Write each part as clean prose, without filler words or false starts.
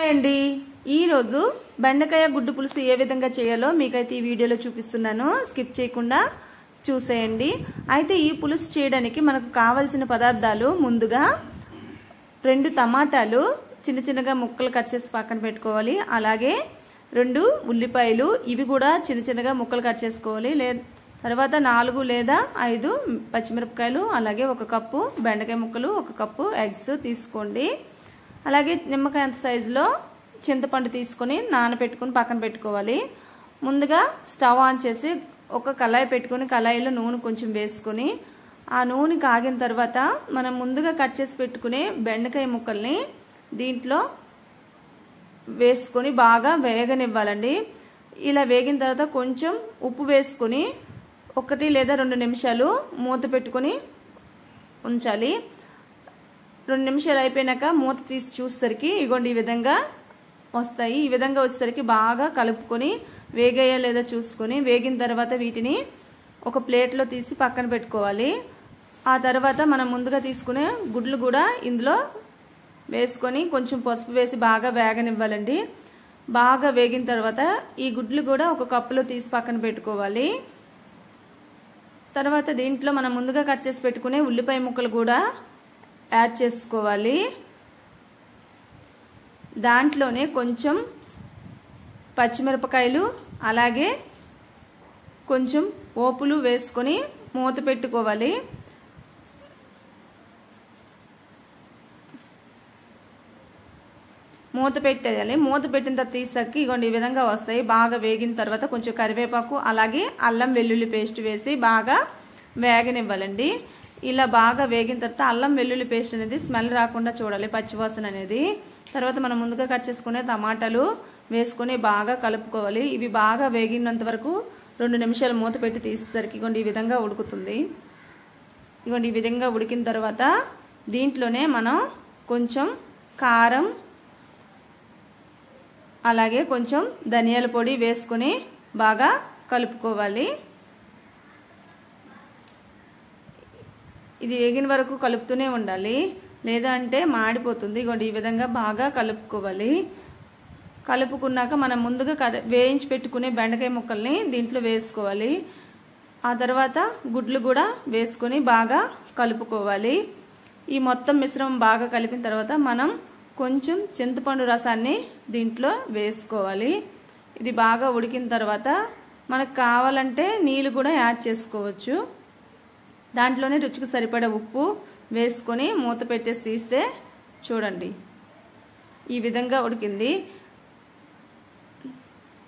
hi అండి ఈ రోజు బెండకాయ గుడ్డు పులుసు ఏ విధంగా చేయాలో మీకైతే ఈ వీడియోలో చూపిస్తున్నాను స్కిప్ చేయకుండా చూసేయండి అయితే ఈ పులుసు చేయడానికి మనకు కావాల్సిన పదార్థాలు ముందుగా 2 టమాటాలు చిన్న చిన్నగా ముక్కలు కట్ చేసి పక్కన పెట్టుకోవాలి అలాగే 2 ఉల్లిపాయలు ఇవి కూడా చిన్న చిన్నగా ముక్కలు కట్ చేసుకోవాలి తర్వాత 4 లేదా 5 పచ్చిమిరపకాయలు అలాగే 1 కప్పు బెండకాయ ముక్కలు 1 కప్పు ఎగ్స్ తీసుకోండి అలాగే నిమ్మకాయ అంత సైజులో చింతపండు తీసుకొని నానబెట్టుకొని పక్కన పెట్టుకోవాలి ముందుగా స్టవ్ ఆన్ చేసి ఒక కళాయి పెట్టుకొని కళాయిలో నూనె కొంచెం వేసుకొని ఆ నూనె కాగిన తర్వాత మనం ముందుగా కట్ చేసి పెట్టుకునే బెండకాయ ముక్కల్ని దీంట్లో వేసుకొని బాగా వేగనివ్వాలండి ఇలా వేగిన తర్వాత కొంచెం ఉప్పు వేసుకొని 1 లేదా 2 నిమిషాలు మూత పెట్టుకొని ఉంచాలి 2 నిమిషాలు అయిపోయినాక మూత తీసి చూసేసరికి ఇగోండి ఈ విధంగా వస్తాయి ఈ విధంగా వచ్చేసరికి బాగా కలుపుకొని వేగాయా లేదా చూసుకొని వేగిన తర్వాత వీటిని ఒక ప్లేట్లో తీసి పక్కన పెట్టుకోవాలి ఆ తర్వాత మనం ముందుగా తీసుకునే గుడ్లు కూడా ఇందులో వేసుకొని కొంచెం పసుపు వేసి బాగా వేగనివ్వాలండి బాగా వేగిన తర్వాత ఈ గుడ్లు కూడా ఒక కప్పులో తీసి పక్కన పెట్టుకోవాలి తర్వాత దీంట్లో మనం ముందుగా కట్ చేసి పెట్టుకునే ఉల్లిపాయ ముక్కలు కూడా యాడ్ చేసుకోవాలి దాంట్లోనే కొంచెం పచ్చిమిరపకాయలు అలాగే కొంచెం పోపులు వేసుకొని మూత పెట్టుకోవాలి మూత పెట్టేయాలి మూత పెట్టిన తర్వాత తీసరికి ఇగోండి ఈ విధంగా వస్తాయి బాగా వేగిన తర్వాత కొంచెం కరివేపాకు అలాగే అల్లం వెల్లుల్లి పేస్ట్ వేసి బాగా వేగనివ్వాలండి ఇలా బాగా వేగిన తర్వాత అల్లం వెల్లుల్లి పేస్ట్ అనేది స్మెల్ రాకుండా చూడాలి పచ్చివాసన అనేది తర్వాత మనం ముందుగా కట్ చేసుకునే టమాటాలు వేసుకొని బాగా కలుపుకోవాలి ఇవి బాగా వేగినంత వరకు 2 నిమిషాలు మూత పెట్టి తీసేసరికి ఇగోండి ఈ విధంగా ఉడుకుతుంది ఇగోండి ఈ విధంగా ఉడికిన తర్వాత దీంట్లోనే మనం కొంచెం కారం అలాగే కొంచెం ధనియాల పొడి వేసుకొని బాగా కలుపుకోవాలి ఇది వేగిన వరకు కలుపుతూనే ఉండాలి లేదా అంటే మాడిపోతుంది ఇగోండి ఈ విధంగా బాగా కలుపుకోవాలి కలుపుకున్నాక మనం ముందుగా వేయించి పెట్టుకునే బెండకాయ ముక్కల్ని దీంట్లో వేసుకోవాలి ఆ తర్వాత గుడ్లు కూడా వేసుకొని బాగా కలుపుకోవాలి ఈ మొత్తం మిశ్రమం బాగా కలిపిన తర్వాత మనం కొంచెం చింతపండు రసాన్ని దీంట్లో వేసుకోవాలి ఇది బాగా ఉడికిన తర్వాత మనకు కావాలంటే నీళ్ళు కూడా యాడ్ చేసుకోవచ్చు దాంట్లోనే రుచికి సరిపడా ఉప్పు వేసుకొని మూత పెట్టేసి తీస్తే చూడండి ఈ విధంగా ఉడికింది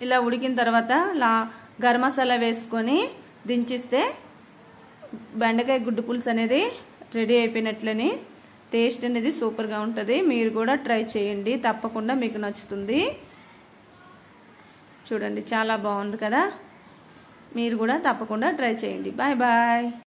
ఇలా ఉడికిన తర్వాత గరం మసాలా వేసుకొని దించిస్తే బెండకాయ గుడ్డు పులుసు అనేది రెడీ అయిపోయినట్లని టేస్ట్ అనేది సూపర్గా ఉంటుంది మీరు కూడా ట్రై చేయండి తప్పకుండా మీకు నచ్చుతుంది చూడండి చాలా బాగుంది కదా మీరు కూడా తప్పకుండా ట్రై చేయండి బాయ్ బాయ్